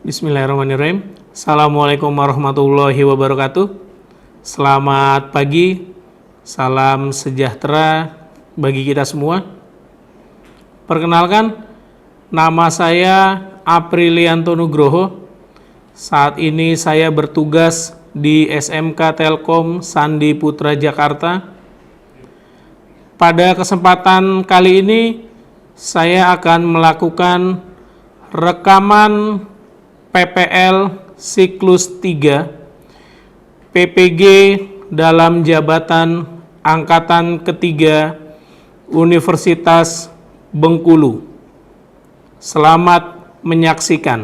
Bismillahirrahmanirrahim. Assalamualaikum warahmatullahi wabarakatuh. Selamat pagi, salam sejahtera bagi kita semua. Perkenalkan, nama saya Aprilianto Nugroho. Saat ini saya bertugas di SMK Telkom Sandi Putra Jakarta. Pada kesempatan kali ini, saya akan melakukan rekaman PPL siklus 3 PPG dalam jabatan angkatan ketiga Universitas Bengkulu. Selamat menyaksikan.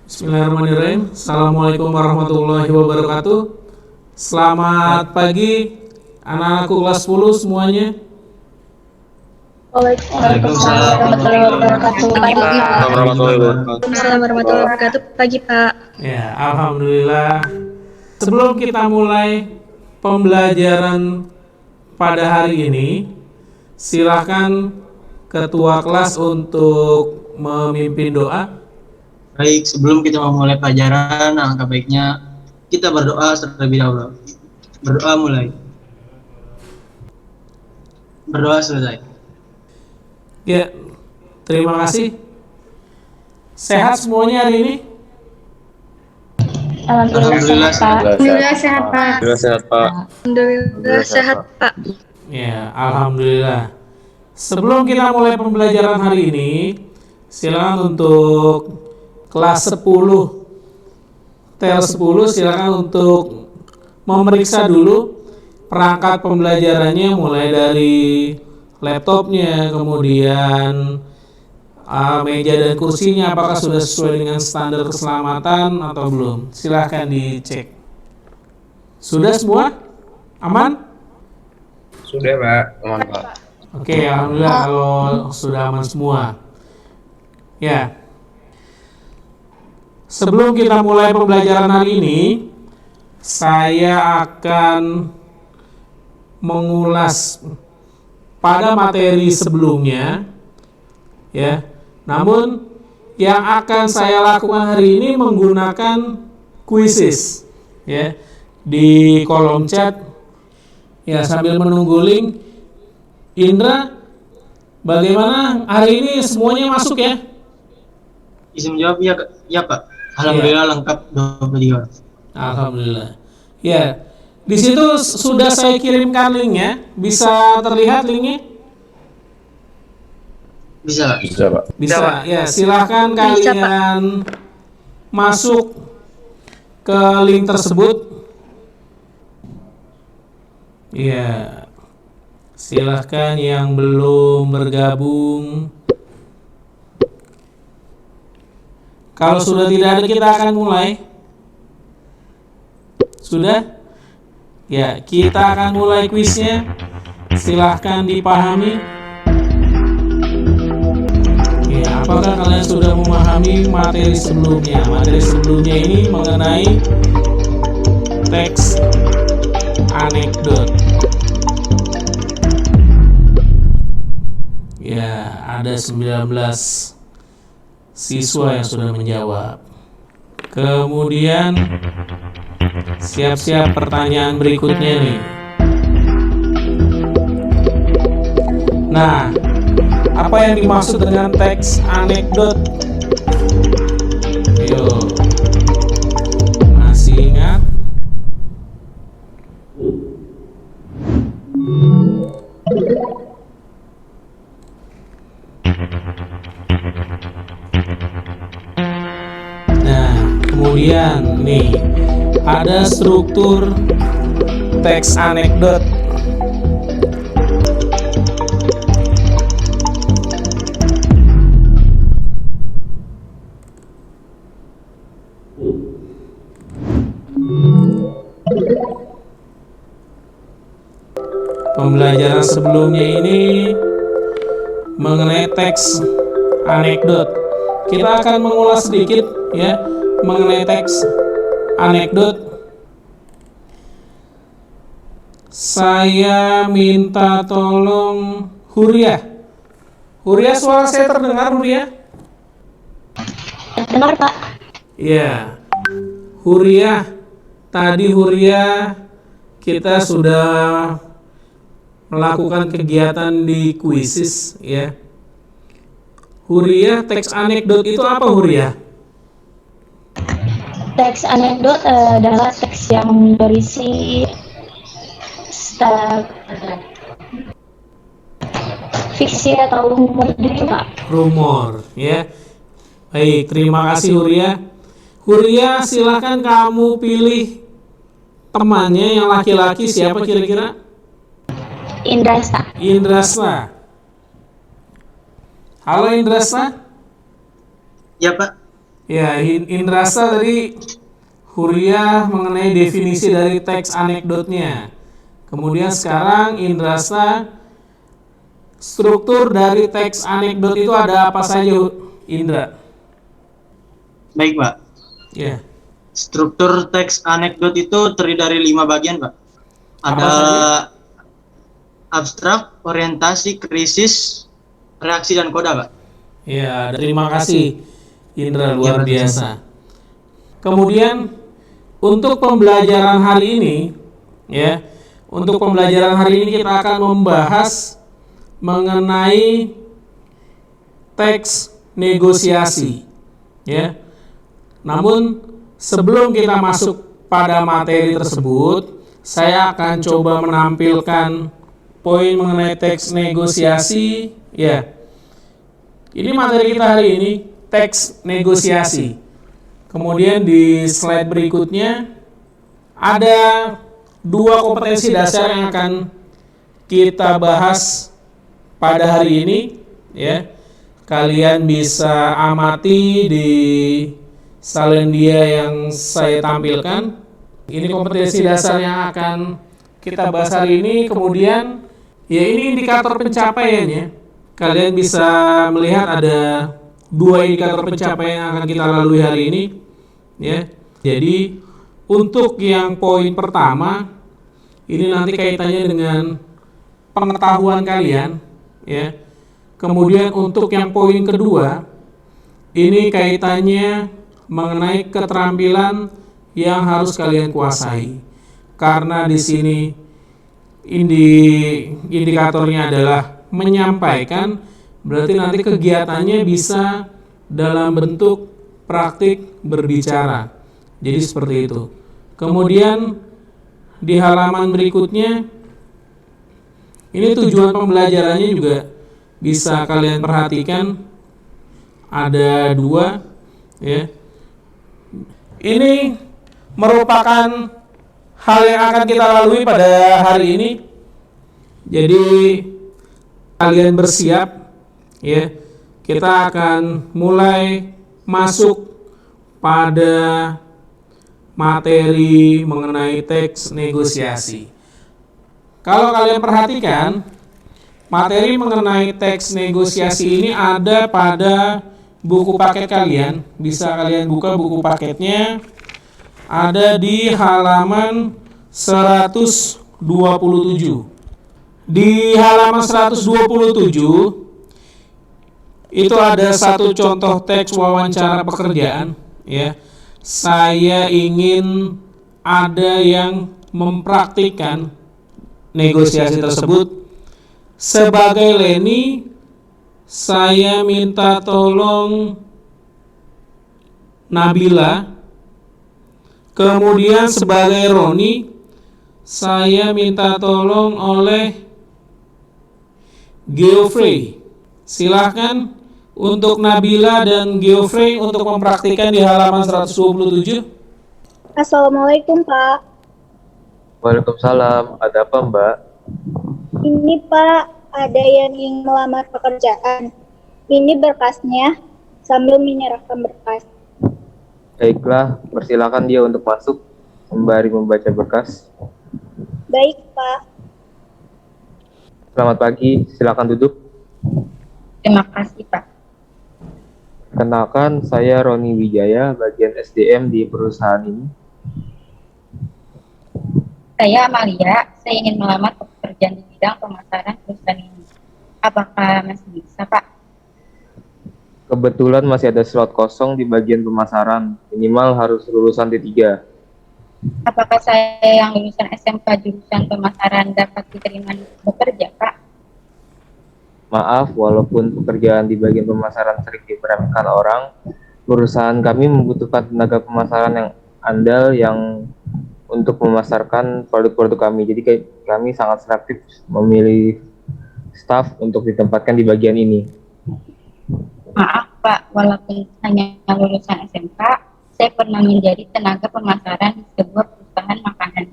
Bismillahirrahmanirrahim. Assalamualaikum warahmatullahi wabarakatuh. Selamat pagi anak-anakku kelas 10 semuanya. Waalaikumsalam warahmatullahi wabarakatuh. Waalaikumsalam warahmatullahi wabarakatuh. Pagi, Pak. Ya, alhamdulillah. Sebelum kita mulai pembelajaran pada hari ini, silakan ketua kelas untuk memimpin doa. Baik, sebelum kita memulai pelajaran, alangkah baiknya kita berdoa terlebih dahulu. Berdoa mulai. Berdoa selesai. Ya, terima kasih. Sehat semuanya hari ini? Alhamdulillah sehat, Pak. Alhamdulillah sehat, Pak. Alhamdulillah sehat, Pak. Ya, alhamdulillah. Sebelum kita mulai pembelajaran hari ini, silakan untuk kelas 10 TL 10 silakan untuk memeriksa dulu perangkat pembelajarannya, mulai dari laptopnya, kemudian meja dan kursinya apakah sudah sesuai dengan standar keselamatan atau belum. Silahkan dicek. Sudah semua? Aman? Sudah, Pak. Aman, Pak. Oke, alhamdulillah kalau sudah aman semua. Ya. Sebelum kita mulai pembelajaran hari ini, saya akan mengulas pada materi sebelumnya, ya. Namun yang akan saya lakukan hari ini menggunakan quizzes, ya, di kolom chat. Ya, sambil menunggu link. Indra, bagaimana hari ini semuanya masuk ya? Bisa menjawab ya, Pak. Alhamdulillah lengkap 23. Alhamdulillah. Ya. Di situ sudah saya kirimkan linknya. Bisa terlihat linknya? Bisa. Bisa, Pak. Bisa. Ya, silahkan Bisa, kalian masuk ke link tersebut. Ya. Silahkan yang belum bergabung. Kalau sudah tidak ada, kita akan mulai. Sudah? Ya, kita akan mulai kuisnya. Silahkan dipahami. Ya, apakah kalian sudah memahami materi sebelumnya? Materi sebelumnya ini mengenai teks anekdot. Ya, ada 19 siswa yang sudah menjawab. Kemudian siap-siap pertanyaan berikutnya nih. Nah, apa yang dimaksud dengan teks anekdot? Ayo, masih ingat? Nah, kemudian nih ada struktur teks anekdot. Pembelajaran sebelumnya ini mengenai teks anekdot. Kita akan mengulas sedikit ya mengenai teks anekdot. Saya minta tolong Huria. Huria, suara saya terdengar, Huria? Dengar Pak. Ya, Huriah. Tadi Huriah kita sudah melakukan kegiatan di kuisis ya. Huriah, teks anekdot itu apa Huriah? Teks anekdot adalah teks yang berisi fiksi atau humor gitu Pak. Rumor ya. Baik, terima kasih Huriah. Huriah, silakan kamu pilih temannya yang laki-laki siapa kira-kira? Indrasta. Indrasla. Halo Indrasla. Ya Pak. Ya, Indrasla tadi Huriah mengenai definisi dari teks anekdotnya. Kemudian sekarang Indrasla, struktur dari teks anekdot itu ada apa saja Indra? Baik Pak. Ya. Struktur teks anekdot itu terdiri dari 5 bagian Pak. Ada abstrak, orientasi, krisis, reaksi, dan koda Pak. Ya, terima kasih Indra, luar biasa. Kemudian untuk pembelajaran hari ini ya, untuk pembelajaran hari ini kita akan membahas mengenai teks negosiasi ya. Namun sebelum kita masuk pada materi tersebut, saya akan coba menampilkan poin mengenai teks negosiasi ya. Ini materi kita hari ini, teks negosiasi. Kemudian di slide berikutnya ada 2 kompetensi dasar yang akan kita bahas pada hari ini ya. Kalian bisa amati di salendia yang saya tampilkan. Ini kompetensi dasar yang akan kita bahas hari ini. Kemudian ya, ini indikator pencapaiannya. Kalian bisa melihat ada 2 indikator pencapaian yang akan kita lalui hari ini ya. Jadi untuk yang poin pertama ini nanti kaitannya dengan pengetahuan kalian ya. Kemudian untuk yang poin kedua ini kaitannya mengenai keterampilan yang harus kalian kuasai. Karena di sini indikatornya adalah menyampaikan, berarti nanti kegiatannya bisa dalam bentuk praktik berbicara. Jadi seperti itu. Kemudian di halaman berikutnya ini tujuan pembelajarannya juga bisa kalian perhatikan, ada 2 ya. Ini merupakan hal yang akan kita lalui pada hari ini. Jadi kalian bersiap ya. Kita akan mulai masuk pada materi mengenai teks negosiasi. Kalau kalian perhatikan, materi mengenai teks negosiasi ini ada pada buku paket kalian. Bisa kalian buka buku paketnya, ada di halaman 127. Di halaman 127 itu ada satu contoh teks wawancara pekerjaan ya. Saya ingin ada yang mempraktikkan negosiasi tersebut. Sebagai Leni, saya minta tolong Nabila. Kemudian sebagai Roni, saya minta tolong oleh Geoffrey. Silahkan untuk Nabila dan Geoffrey untuk mempraktikkan di halaman 127. Assalamualaikum Pak. Waalaikumsalam. Ada apa Mbak? Ini Pak, ada yang ingin melamar pekerjaan. Ini berkasnya, sambil menyerahkan berkas. Baiklah, persilakan dia untuk masuk sembari membaca berkas. Baik Pak. Selamat pagi, silakan duduk. Terima kasih Pak. Kenalkan, saya Roni Wijaya, bagian SDM di perusahaan ini. Saya Amalia, saya ingin melamar pekerjaan di bidang pemasaran perusahaan ini. Apakah masih bisa, Pak? Kebetulan masih ada slot kosong di bagian pemasaran. Minimal harus lulusan D3. Apakah saya yang lulusan SMK jurusan pemasaran dapat diterima bekerja, Pak? Maaf, walaupun pekerjaan di bagian pemasaran sering diperankan orang, perusahaan kami membutuhkan tenaga pemasaran yang andal yang untuk memasarkan produk-produk kami. Jadi kami sangat selektif memilih staf untuk ditempatkan di bagian ini. Maaf, Pak, walaupun hanya lulusan SMK, saya pernah menjadi tenaga pemasaran di sebuah perusahaan makanan.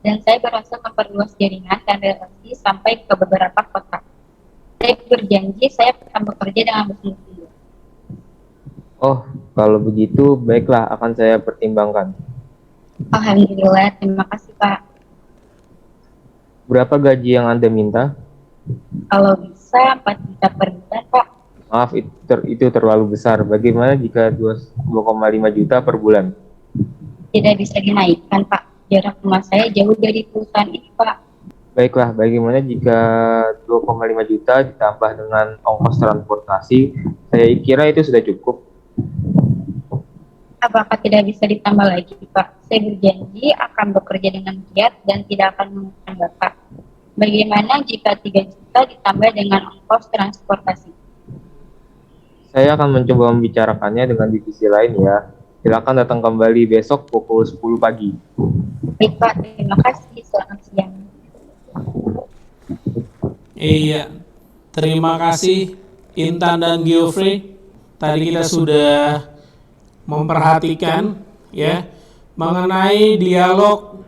Dan saya berhasil memperluas jaringan dan relasi sampai ke beberapa kota. Saya berjanji saya akan bekerja dengan bersungguh-sungguh. Oh, kalau begitu baiklah, akan saya pertimbangkan. Alhamdulillah, terima kasih, Pak. Berapa gaji yang Anda minta? Kalau bisa 4 juta per bulan, Pak. Maaf, itu terlalu besar. Bagaimana jika 2,5 juta per bulan? Tidak bisa dinaikkan, Pak. Jarak rumah saya jauh dari perusahaan ini, Pak. Baiklah, bagaimana jika 2,5 juta ditambah dengan ongkos transportasi? Saya kira itu sudah cukup. Apakah tidak bisa ditambah lagi, Pak? Saya berjanji akan bekerja dengan giat dan tidak akan menghukum Bapak. Bagaimana jika 3 juta ditambah dengan ongkos transportasi? Saya akan mencoba membicarakannya dengan divisi lain ya. Silakan datang kembali besok pukul 10 pagi. Baik, Pak. Terima kasih. Selamat siang. Iya, terima kasih Intan dan Geoffrey. Tadi kita sudah memperhatikan ya mengenai dialog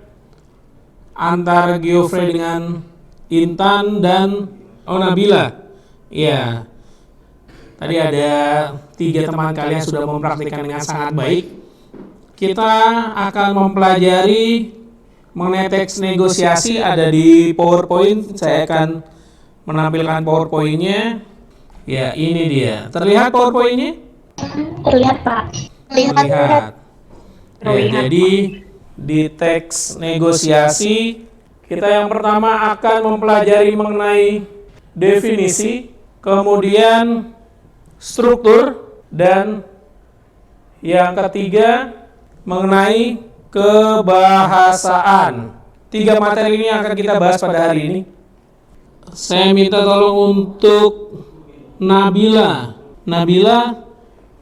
antara Geoffrey dengan Intan dan Nabila. Ya, tadi ada 3 teman kalian sudah mempraktikkan dengan sangat baik. Kita akan mempelajari mengenai teks negosiasi, ada di PowerPoint. Saya akan menampilkan PowerPoint-nya. Ya, ini dia. Terlihat PowerPoint-nya? Terlihat, Pak. Terlihat. Ya, jadi di teks negosiasi kita yang pertama akan mempelajari mengenai definisi, kemudian struktur, dan yang ketiga mengenai kebahasaan. 3 materi ini akan kita bahas pada hari ini. Saya minta tolong untuk Nabila. Nabila,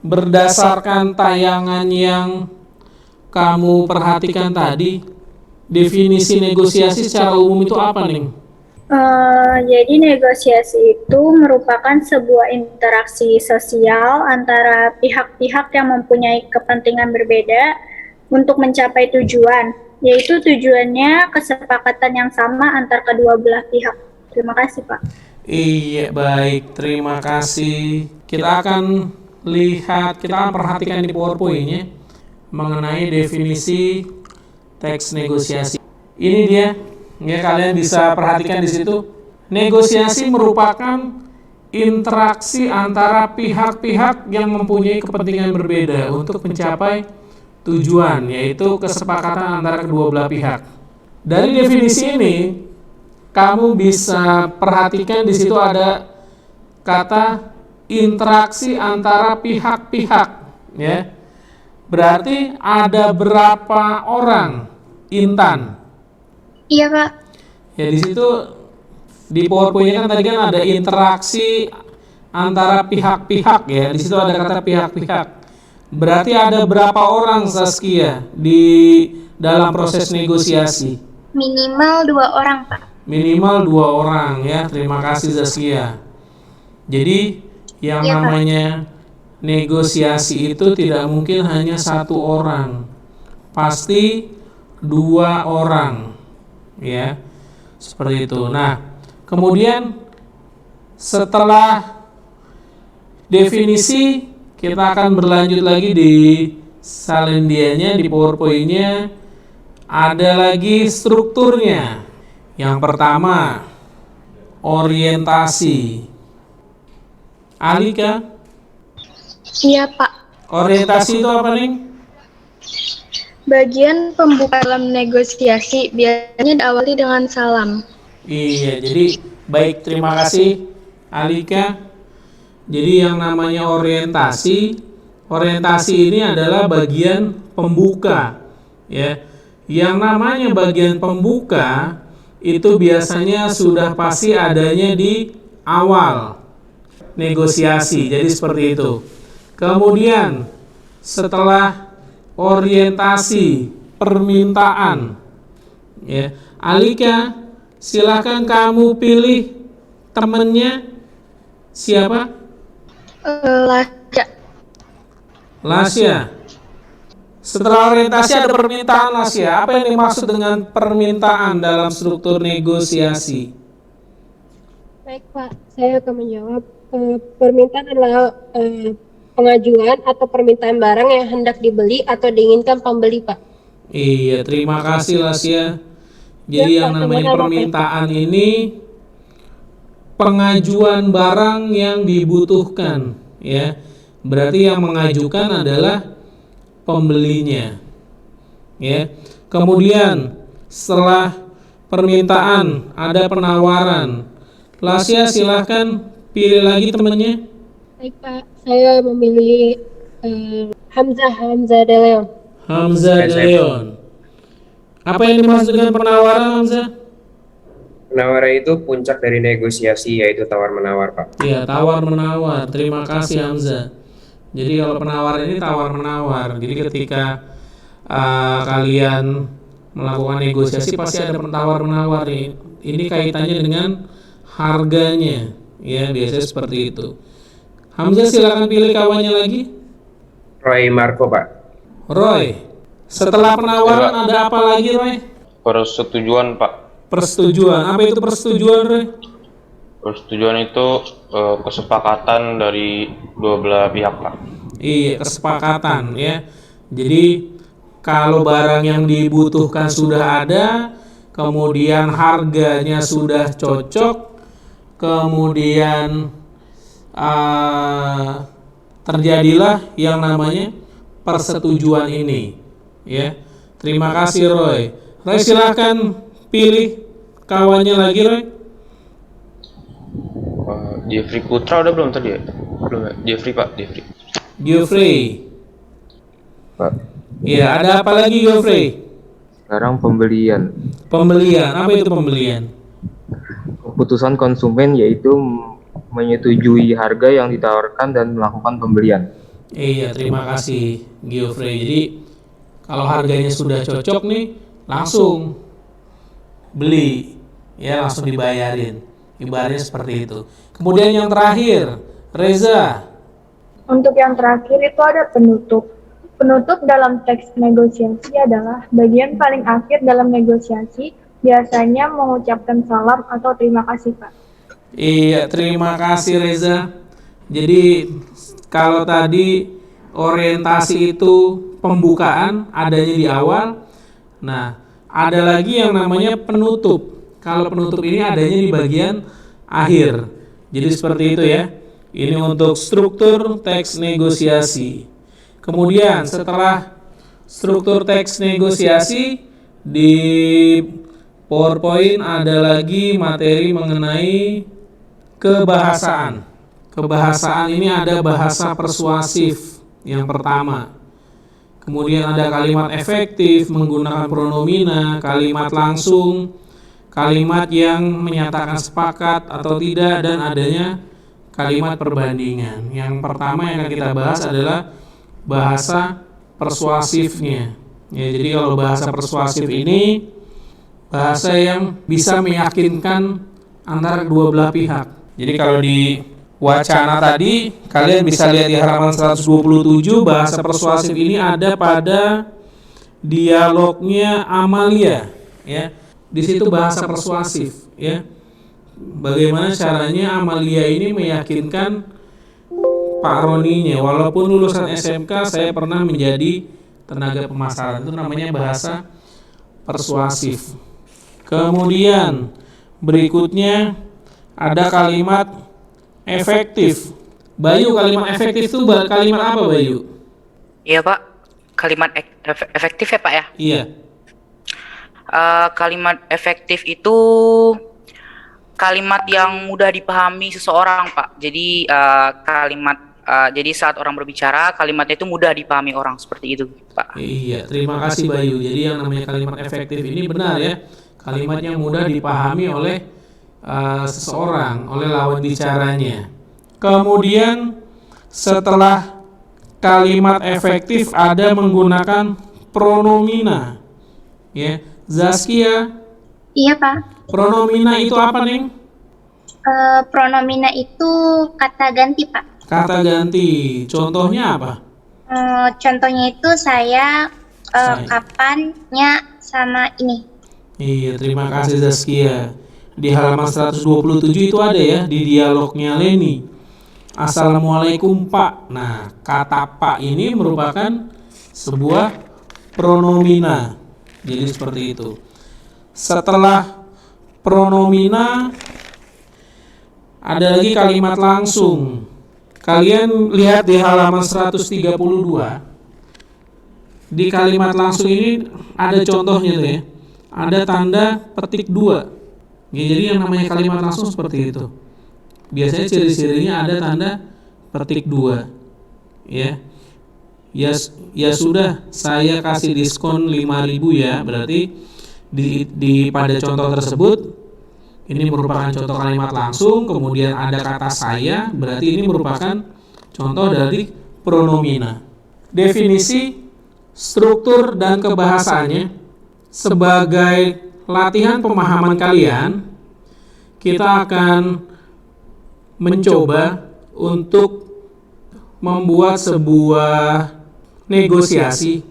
berdasarkan tayangan yang kamu perhatikan tadi, definisi negosiasi secara umum itu apa nih? Jadi negosiasi itu merupakan sebuah interaksi sosial antara pihak-pihak yang mempunyai kepentingan berbeda untuk mencapai tujuan, yaitu tujuannya kesepakatan yang sama antar kedua belah pihak. Terima kasih, Pak. Iya, baik. Terima kasih. Kita akan perhatikan di PowerPoint-nya mengenai definisi teks negosiasi. Ini dia. Ya, kalian bisa perhatikan di situ. Negosiasi merupakan interaksi antara pihak-pihak yang mempunyai kepentingan berbeda untuk mencapai tujuan, yaitu kesepakatan antara kedua belah pihak. Dari definisi ini, kamu bisa perhatikan di situ ada kata interaksi antara pihak-pihak, ya. Berarti ada berapa orang, Intan? Iya, Pak. Ya, di situ di PowerPoint-nya kan tadi kan ada interaksi antara pihak-pihak ya. Di situ ada kata pihak-pihak. Berarti ada berapa orang, Saskia, di dalam proses negosiasi? Minimal 2 orang, Pak. Minimal 2 orang ya. Terima kasih, Saskia. Jadi yang Iya, Pak. namanya negosiasi itu tidak mungkin hanya 1 orang. Pasti 2 orang. Ya, seperti itu. Nah, kemudian setelah definisi, kita akan berlanjut lagi di salendianya, di PowerPoint-nya. Ada lagi strukturnya. Yang pertama, orientasi. Alika, Iya, Pak. orientasi itu apa nih? Bagian pembuka dalam negosiasi biasanya diawali dengan salam. Iya, jadi baik, terima kasih Alika. Kemudian orientasi itu adalah Jadi yang namanya orientasi ini adalah bagian pembuka, ya. Yang namanya bagian pembuka itu biasanya sudah pasti adanya di awal negosiasi. Jadi seperti itu. Kemudian setelah orientasi permintaan, ya, Alika, silakan kamu pilih temennya siapa? Lasya. Setelah orientasi ada permintaan, Lasya. Apa yang dimaksud dengan permintaan dalam struktur negosiasi? Baik Pak, saya akan menjawab. Permintaan adalah pengajuan atau permintaan barang yang hendak dibeli atau diinginkan pembeli, Pak. Iya, terima kasih Lasya. Jadi Ya, yang Pak, namanya gimana, Pak? permintaan ini pengajuan barang yang dibutuhkan, ya. Berarti yang mengajukan adalah pembelinya, ya. Kemudian setelah permintaan ada penawaran. Lasya, silahkan pilih lagi temannya. Baik Pak, saya memilih Hamzah De Leon. Hamzah De Leon. Apa yang dimaksud dengan penawaran, Hamzah? Penawaran itu puncak dari negosiasi, yaitu tawar-menawar, Pak. Ya, tawar-menawar. Terima kasih, Hamzah. Jadi kalau penawar ini tawar-menawar. Jadi ketika kalian melakukan negosiasi pasti ada tawar-menawar. Ini kaitannya dengan harganya. Ya, biasanya seperti itu. Hamzah, silakan pilih kawannya lagi. Roy Marco, Pak. Roy. Setelah penawaran ada apa lagi, Roy? Persetujuan, Pak. Persetujuan. Apa itu persetujuan, Roy? Persetujuan itu kesepakatan dari dua belah pihak, Pak. Iya, kesepakatan, ya. Jadi kalau barang yang dibutuhkan sudah ada, kemudian harganya sudah cocok, kemudian terjadilah yang namanya persetujuan ini, ya. Terima kasih, Roy. Roy, silahkan pilih kawannya lagi, Roy. Jeffrey Putra udah belum tadi ya? Belum ya? Jeffrey, Pak. Geoffrey. Pak. Ya, ada apa lagi, Geoffrey? Sekarang pembelian. Pembelian. Apa itu pembelian? Keputusan konsumen yaitu menyetujui harga yang ditawarkan dan melakukan pembelian. Iya, terima kasih, Geoffrey. Jadi kalau harganya sudah cocok nih, langsung beli, ya, langsung dibayarin. Ibaratnya seperti itu. Kemudian yang terakhir, Reza. Untuk yang terakhir itu ada penutup. Penutup dalam teks negosiasi adalah bagian paling akhir dalam negosiasi, biasanya mengucapkan salam atau terima kasih, Pak. Iya, terima kasih, Reza. Jadi kalau tadi orientasi itu pembukaan adanya di awal. Nah, ada lagi yang namanya penutup. Kalau penutup ini adanya di bagian akhir. Jadi seperti itu, ya. Ini untuk struktur teks negosiasi. Kemudian setelah struktur teks negosiasi di PowerPoint ada lagi materi mengenai kebahasaan. Kebahasaan ini ada bahasa persuasif yang pertama. Kemudian ada kalimat efektif menggunakan pronomina, kalimat langsung, kalimat yang menyatakan sepakat atau tidak, dan adanya kalimat perbandingan. Yang pertama yang akan kita bahas adalah bahasa persuasifnya. Ya, jadi kalau bahasa persuasif ini bahasa yang bisa meyakinkan antara kedua belah pihak. Jadi kalau di wacana tadi kalian bisa lihat di halaman 127, bahasa persuasif ini ada pada dialognya Amalia, ya. Di situ bahasa persuasif, ya. Bagaimana caranya Amalia ini meyakinkan Pak Roninya. Walaupun lulusan SMK, saya pernah menjadi tenaga pemasaran. Itu namanya bahasa persuasif. Kemudian berikutnya ada kalimat efektif. Bayu, kalimat efektif itu kalimat apa, Bayu? Iya Pak, kalimat efektif ya Pak ya? Iya. Kalimat efektif itu kalimat yang mudah dipahami seseorang, Pak. Jadi jadi saat orang berbicara, kalimatnya itu mudah dipahami orang seperti itu, Pak. Iya, terima kasih Bayu. Jadi yang namanya kalimat efektif ini benar ya. Kalimatnya mudah dipahami oleh seseorang, oleh lawan bicaranya. Kemudian setelah kalimat efektif ada menggunakan pronomina. Ya, Zaskia, Iya, Pak. pronomina itu apa, Neng? Pronomina itu kata ganti, Pak. Kata ganti. Contohnya apa? Contohnya itu saya, Saya. kapannya, sama ini. Iya, terima kasih Zaskia. Di halaman 127 itu ada ya, di dialognya Leni. Assalamualaikum Pak. Nah, kata Pak ini merupakan sebuah pronomina. Jadi seperti itu. Setelah pronomina ada lagi kalimat langsung. Kalian lihat di halaman 132. Di kalimat langsung ini ada contohnya tuh ya. Ada tanda petik 2. Ya, jadi yang namanya kalimat langsung seperti itu. Biasanya ciri-cirinya ada tanda petik 2. Ya. Ya sudah, saya kasih diskon 5.000 ya. Berarti di pada contoh tersebut ini merupakan contoh kalimat langsung, kemudian ada kata saya, berarti ini merupakan contoh dari pronomina. Definisi, struktur dan kebahasannya sebagai latihan pemahaman kalian, kita akan mencoba untuk membuat sebuah negosiasi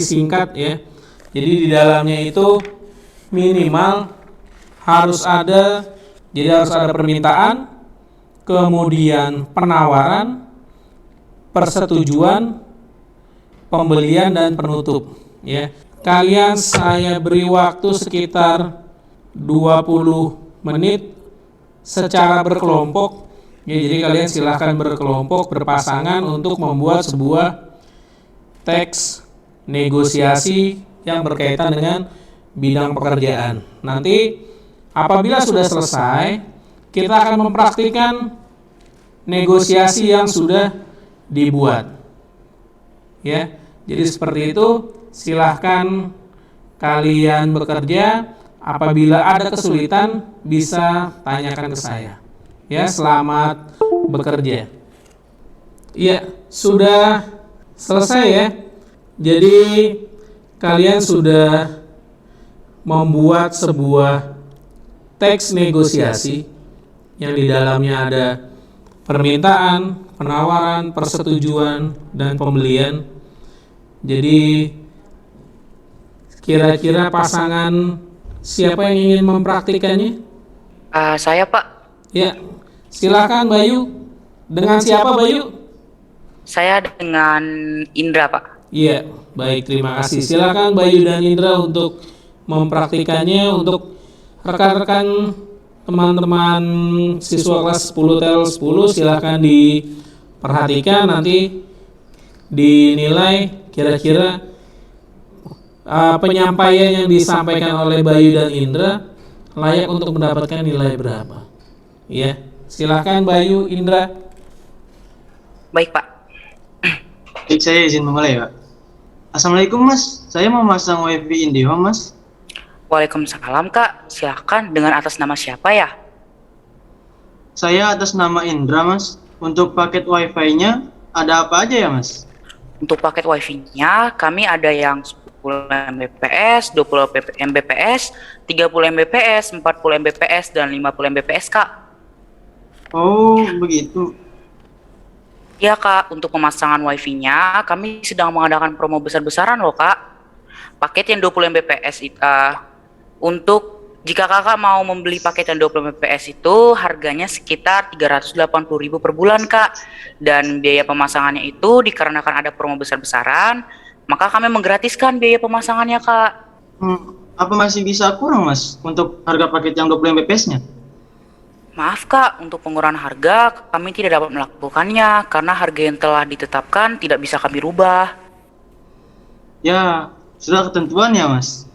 singkat ya. Jadi di dalamnya itu minimal harus ada permintaan, kemudian penawaran, persetujuan, pembelian dan penutup ya. Kalian saya beri waktu sekitar 20 menit secara berkelompok ya, jadi kalian silahkan berkelompok, berpasangan untuk membuat sebuah teks negosiasi yang berkaitan dengan bidang pekerjaan. Nanti apabila sudah selesai, kita akan mempraktikkan negosiasi yang sudah dibuat. Ya, jadi seperti itu. Silahkan kalian bekerja. Apabila ada kesulitan, bisa tanyakan ke saya. Ya, selamat bekerja. Ya, sudah selesai ya. Jadi kalian sudah membuat sebuah teks negosiasi yang di dalamnya ada permintaan, penawaran, persetujuan, dan pembelian. Jadi kira-kira pasangan siapa yang ingin mempraktikannya? Saya, Pak. Ya, silakan Bayu. Dengan siapa Bayu? Saya dengan Indra, Pak. Iya, baik, terima kasih. Silakan Bayu dan Indra untuk mempraktikannya. Untuk rekan-rekan teman-teman siswa kelas 10 tel 10 silakan diperhatikan, nanti dinilai kira-kira penyampaian yang disampaikan oleh Bayu dan Indra layak untuk mendapatkan nilai berapa. Ya, silakan Bayu, Indra. Baik, Pak. Baik, saya izin memulai, Pak. Assalamualaikum, Mas. Saya mau masang WiFi IndiHome, Mas. Waalaikumsalam, Kak. Silahkan, dengan atas nama siapa ya? Saya atas nama Indra, Mas. Untuk paket WiFi-nya ada apa aja ya, Mas? Untuk paket WiFi-nya, kami ada yang 10 Mbps, 20 Mbps, 30 Mbps, 40 Mbps, dan 50 Mbps, Kak. Oh, begitu. Ya, Kak. Untuk pemasangan WiFi-nya, kami sedang mengadakan promo besar-besaran loh, Kak. Paket yang 20 Mbps itu, jika kakak mau membeli paket yang 20 Mbps itu harganya sekitar 380.000 per bulan, Kak. Dan biaya pemasangannya itu dikarenakan ada promo besar-besaran, maka kami menggratiskan biaya pemasangannya, Kak. Apa masih bisa kurang, Mas, untuk harga paket yang 20 Mbps-nya? Maaf, Kak, untuk pengurangan harga kami tidak dapat melakukannya karena harga yang telah ditetapkan tidak bisa kami rubah. Ya, sudah ketentuan ya, Mas.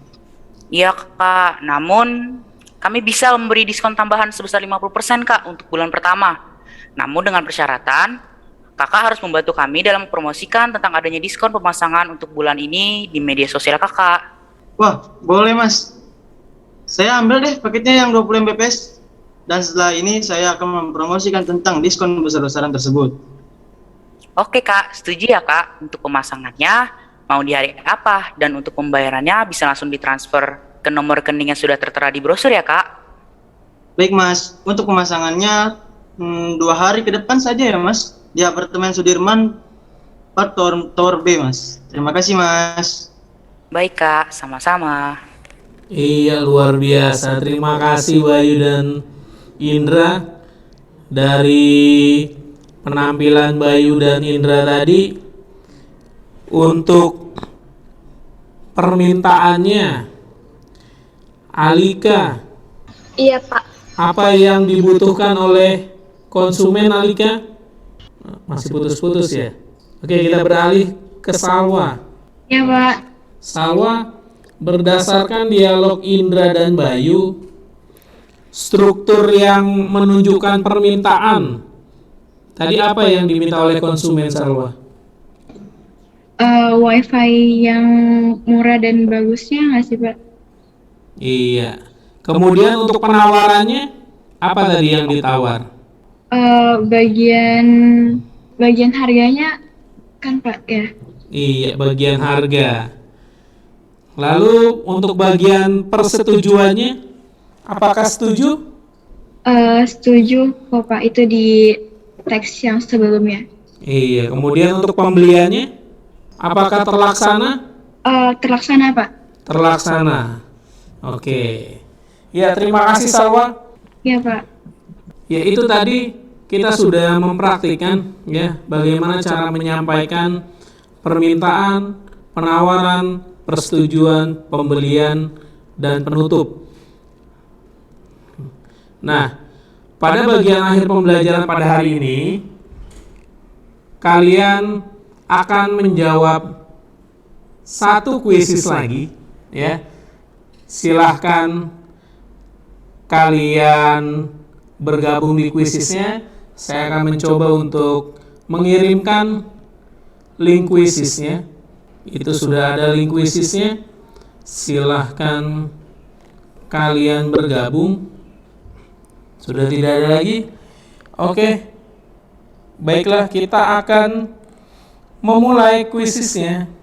Iya, Kak. Namun kami bisa memberi diskon tambahan sebesar 50% Kak untuk bulan pertama. Namun dengan persyaratan, Kakak harus membantu kami dalam mempromosikan tentang adanya diskon pemasangan untuk bulan ini di media sosial Kakak. Wah, boleh Mas. Saya ambil deh paketnya yang 20 Mbps. Dan setelah ini saya akan mempromosikan tentang diskon besar-besaran tersebut. Oke Kak, setuju ya Kak. Untuk pemasangannya, mau di hari apa? Dan untuk pembayarannya bisa langsung ditransfer ke nomor rekening yang sudah tertera di brosur ya Kak. Baik Mas, untuk pemasangannya 2 hari ke depan saja ya Mas. Di apartemen Sudirman, Tower B Mas. Terima kasih Mas. Baik Kak, sama-sama. Iya, luar biasa. Terima kasih Bayu dan Indra. Dari penampilan Bayu dan Indra tadi, untuk permintaannya, Alika, Iya, Pak. apa yang dibutuhkan oleh konsumen, Alika? Masih putus-putus ya? Oke, kita beralih ke Salwa. Iya, Pak. Salwa, berdasarkan dialog Indra dan Bayu, struktur yang menunjukkan permintaan, tadi apa yang diminta oleh konsumen, Salwa? Wifi yang murah dan bagusnya nggak sih, Pak? Iya. Kemudian untuk penawarannya, apa tadi yang ditawar? Bagian harganya kan, Pak, ya? Iya, bagian harga. Lalu untuk bagian persetujuannya, apakah setuju? Setuju kok, Pak. Itu di teks yang sebelumnya. Iya, kemudian untuk pembeliannya, apakah terlaksana? Terlaksana, Pak. Terlaksana. Oke. Ya, terima kasih Salwa. Iya, Pak. Ya, itu tadi kita sudah mempraktikkan ya bagaimana cara menyampaikan permintaan, penawaran, persetujuan, pembelian, dan penutup. Nah, pada bagian akhir pembelajaran pada hari ini, kalian akan menjawab satu kuisis lagi, ya. Silahkan kalian bergabung di kuisisnya. Saya akan mencoba untuk mengirimkan link kuisisnya. Itu sudah ada link kuisisnya. Silahkan kalian bergabung. Sudah tidak ada lagi? Oke. Baiklah, kita akan memulai kuisisnya.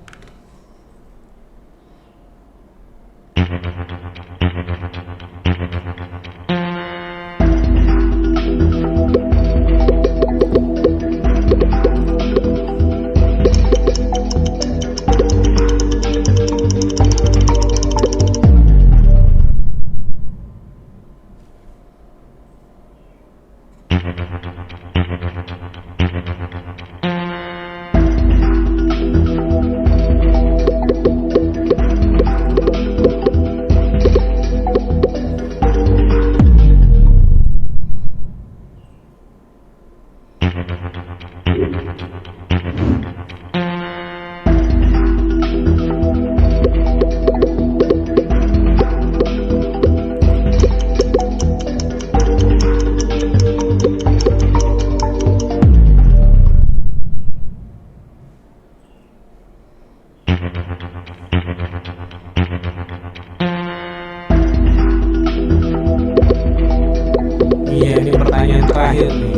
Iya, ini pertanyaan terakhir nih.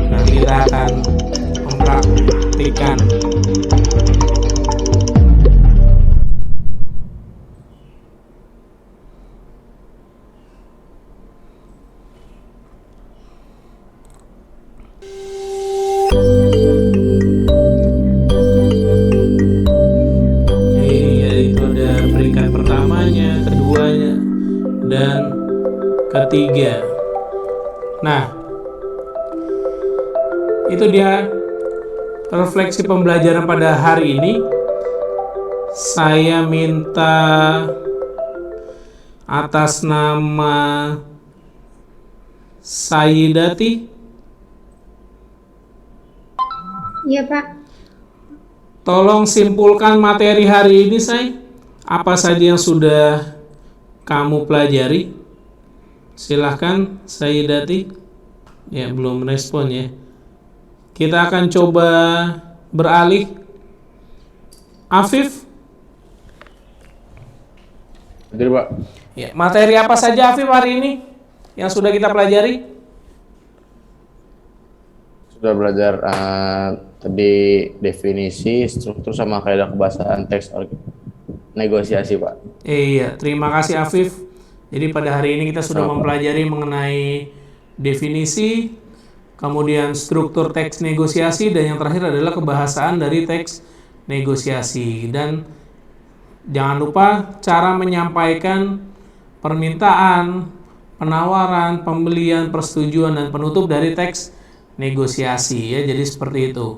Nanti kita akan mempraktikkan. Iya, itu ada peringkat pertamanya, keduanya, dan ketiga. Nah, itu dia refleksi pembelajaran pada hari ini. Saya minta atas nama Sayyidati, Iya, Pak. tolong simpulkan materi hari ini, Say. Apa saja yang sudah kamu pelajari? Silahkan Sayyidati. Ya, belum respon ya. Kita akan coba beralih. Afif. Hadir, Pak. Ya, materi apa saja Afif hari ini yang sudah kita pelajari? Sudah belajar tadi definisi, struktur, sama kaidah kebahasaan teks negosiasi, Pak. Iya, terima kasih Afif. Jadi pada hari ini kita sudah mempelajari mengenai definisi, kemudian struktur teks negosiasi, dan yang terakhir adalah kebahasaan dari teks negosiasi. Dan jangan lupa cara menyampaikan permintaan, penawaran, pembelian, persetujuan, dan penutup dari teks negosiasi ya. Jadi seperti itu.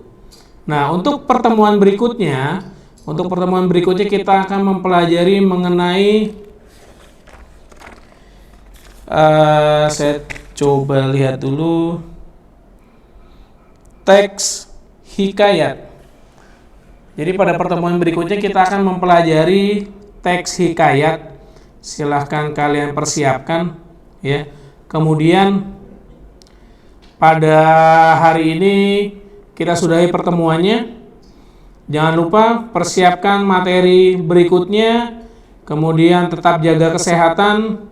Nah, untuk pertemuan berikutnya kita akan mempelajari mengenai saya coba lihat dulu teks hikayat. Jadi pada pertemuan berikutnya kita akan mempelajari teks hikayat. Silahkan kalian persiapkan ya. Kemudian pada hari ini kita sudahi pertemuannya. Jangan lupa persiapkan materi berikutnya. Kemudian tetap jaga kesehatan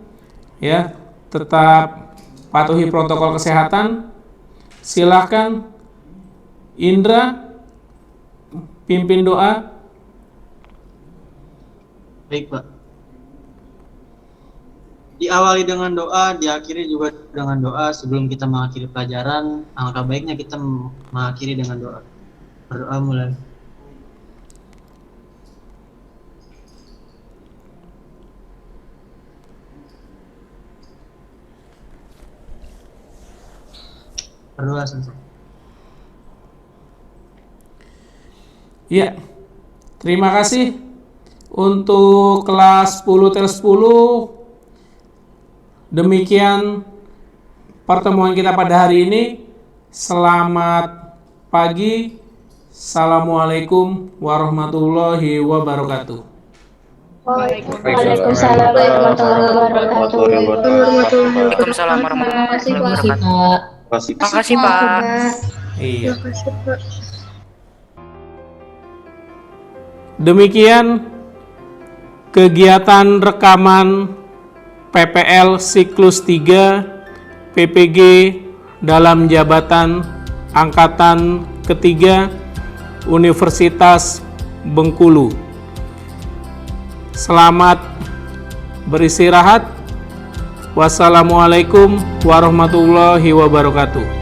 ya, tetap patuhi protokol kesehatan. Silahkan Indra pimpin doa. Baik, Pak. Diawali dengan doa, diakhiri juga dengan doa. Sebelum kita mengakhiri pelajaran, alangkah baiknya kita mengakhiri dengan doa. Berdoa mulai. Berdoa selesai. Ya, terima kasih untuk kelas 10 tel 10. Demikian pertemuan kita pada hari ini. Selamat pagi. Assalamualaikum warahmatullahi wabarakatuh. Waalaikumsalam warahmatullahi wabarakatuh. Waalaikumsalam warahmatullahi wabarakatuh. Makasih, Pak. Iya. Demikian kegiatan rekaman PPL siklus 3 PPG dalam jabatan angkatan ketiga Universitas Bengkulu. Selamat beristirahat. Wassalamualaikum warahmatullahi wabarakatuh.